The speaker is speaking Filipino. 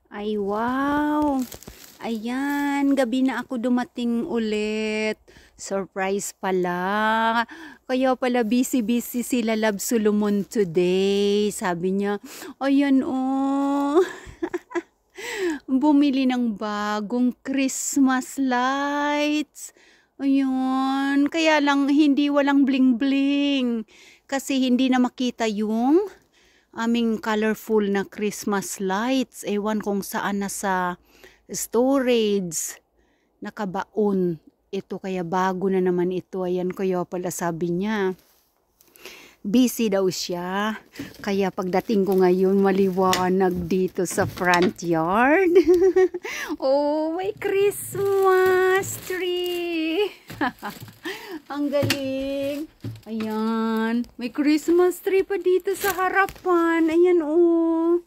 Ay, wow! Ayan, gabi na ako dumating ulit. Surprise pala. Kaya pala busy-busy sila Love Solomon today. Sabi niya, ayan oh, bumili ng bagong Christmas lights. Ayun, kaya lang hindi walang bling-bling. Kasi hindi na makita yung aming colorful na Christmas lights. Ewan kung saan na sa storage nakabaon. Ito kaya bago na naman ito. Ayan kaya pala sabi niya. Busy daw siya. Kaya pagdating ko ngayon maliwanag dito sa front yard. Oh, may Christmas tree. Ang galing. Ayan. May Christmas tree pa dito sa harapan. Ayan oh.